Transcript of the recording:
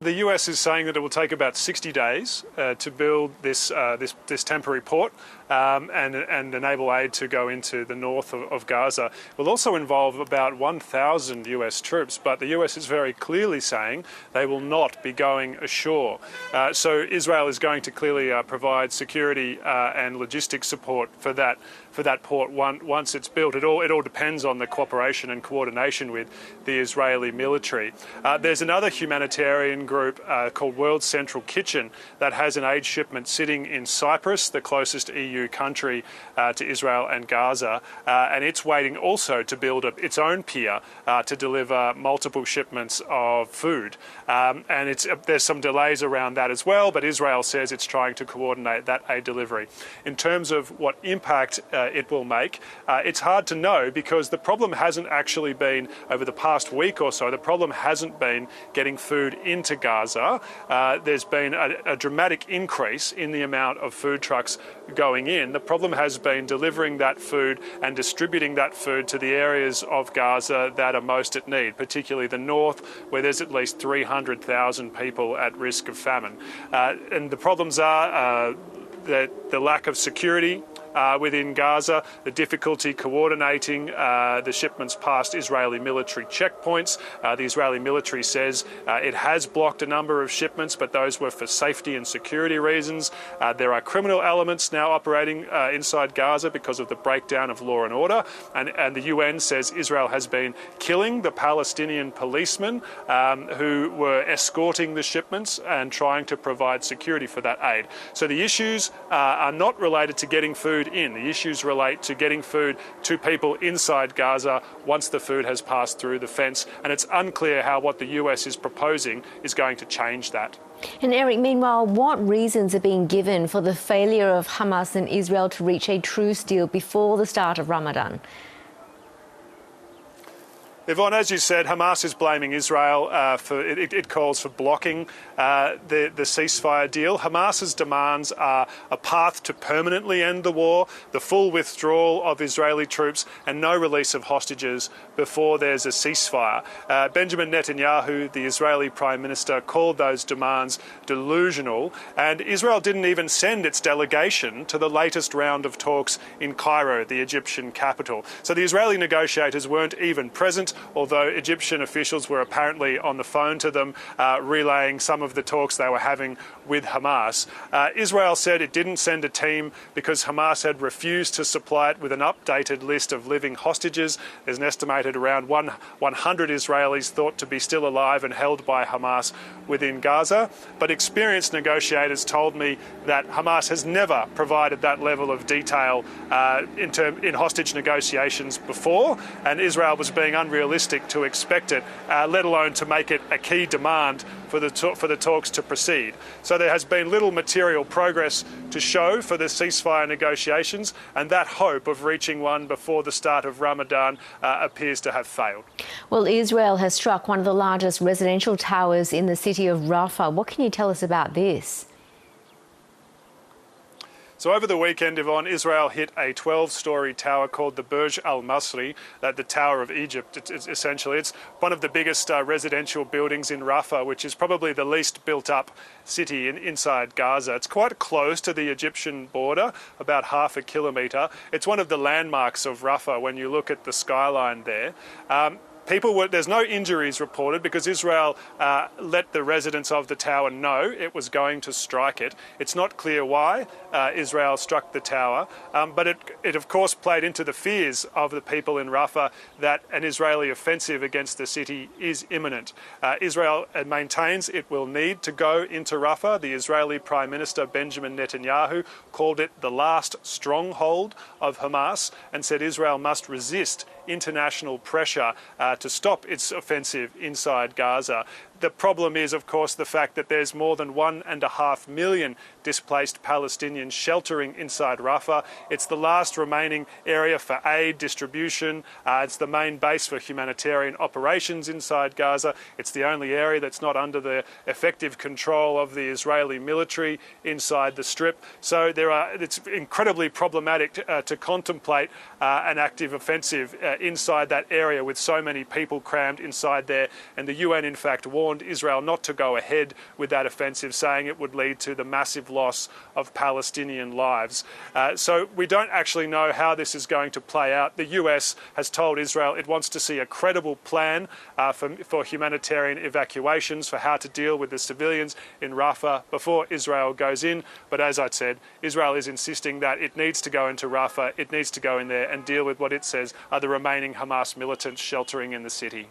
the US is saying that it will take about 60 days to build this temporary port and enable aid to go into the north of Gaza. It will also involve about 1,000 US troops, but the US is very clearly saying they will not be going ashore. So Israel is going to clearly provide security and logistics support for that port once it's built. It all depends on the cooperation and coordination with the Israeli military. There's another humanitarian group called World Central Kitchen that has an aid shipment sitting in Cyprus, the closest EU country to Israel and Gaza, and it's waiting also to build its own pier to deliver multiple shipments of food. And there's some delays around that as well, but Israel says it's trying to coordinate that aid delivery. In terms of what impact it will make, it's hard to know because the problem hasn't actually been, over the past week or so, the problem hasn't been getting food into Gaza. There's been a dramatic increase in the amount of food trucks going in. The problem has been delivering that food and distributing that food to the areas of Gaza that are most at need, particularly the north, where there's at least 300,000 people at risk of famine. And the problems are the lack of security within Gaza, the difficulty coordinating the shipments past Israeli military checkpoints. The Israeli military says it has blocked a number of shipments, but those were for safety and security reasons. There are criminal elements now operating inside Gaza because of the breakdown of law and order, and the UN says Israel has been killing the Palestinian policemen who were escorting the shipments and trying to provide security for that aid. So the issues are not related to getting food in. The issues relate to getting food to people inside Gaza once the food has passed through the fence, and it's unclear how what the US is proposing is going to change that. And Eric, meanwhile, what reasons are being given for the failure of Hamas and Israel to reach a truce deal before the start of Ramadan? Yvonne, as you said, Hamas is blaming Israel for it calls for blocking the ceasefire deal. Hamas's demands are a path to permanently end the war, the full withdrawal of Israeli troops and no release of hostages before there's a ceasefire. Benjamin Netanyahu, the Israeli Prime Minister, called those demands delusional, and Israel didn't even send its delegation to the latest round of talks in Cairo, the Egyptian capital. So the Israeli negotiators weren't even present, although Egyptian officials were apparently on the phone to them, relaying some of the talks they were having with Hamas. Israel said it didn't send a team because Hamas had refused to supply it with an updated list of living hostages. There's an estimated around 100 Israelis thought to be still alive and held by Hamas within Gaza. But experienced negotiators told me that Hamas has never provided that level of detail in hostage negotiations before, and Israel was being unrealistic to expect it, let alone to make it a key demand for the talks to proceed. So there has been little material progress to show for the ceasefire negotiations, and that hope of reaching one before the start of Ramadan appears to have failed. Well, Israel has struck one of the largest residential towers in the city of Rafah. What can you tell us about this? So over the weekend, Yvonne, Israel hit a 12-storey tower called the Burj Al Masri, the Tower of Egypt. It's one of the biggest residential buildings in Rafah, which is probably the least built-up city inside Gaza. It's quite close to the Egyptian border, about half a kilometre. It's one of the landmarks of Rafah when you look at the skyline there. There's no injuries reported because Israel let the residents of the tower know it was going to strike it. It's not clear why Israel struck the tower, but it of course played into the fears of the people in Rafah that an Israeli offensive against the city is imminent. Israel maintains it will need to go into Rafah. The Israeli Prime Minister Benjamin Netanyahu called it the last stronghold of Hamas and said Israel must resist international pressure to stop its offensive inside Gaza. The problem is, of course, the fact that there's more than 1.5 million displaced Palestinians sheltering inside Rafah. It's the last remaining area for aid distribution. It's the main base for humanitarian operations inside Gaza. It's the only area that's not under the effective control of the Israeli military inside the Strip. So it's incredibly problematic to contemplate an active offensive inside that area with so many people crammed inside there. And the UN, in fact, warned warned Israel not to go ahead with that offensive, saying it would lead to the massive loss of Palestinian lives. So we don't actually know how this is going to play out. The US has told Israel it wants to see a credible plan for humanitarian evacuations, for how to deal with the civilians in Rafah before Israel goes in. But as I said, Israel is insisting that it needs to go into Rafah, it needs to go in there and deal with what it says are the remaining Hamas militants sheltering in the city.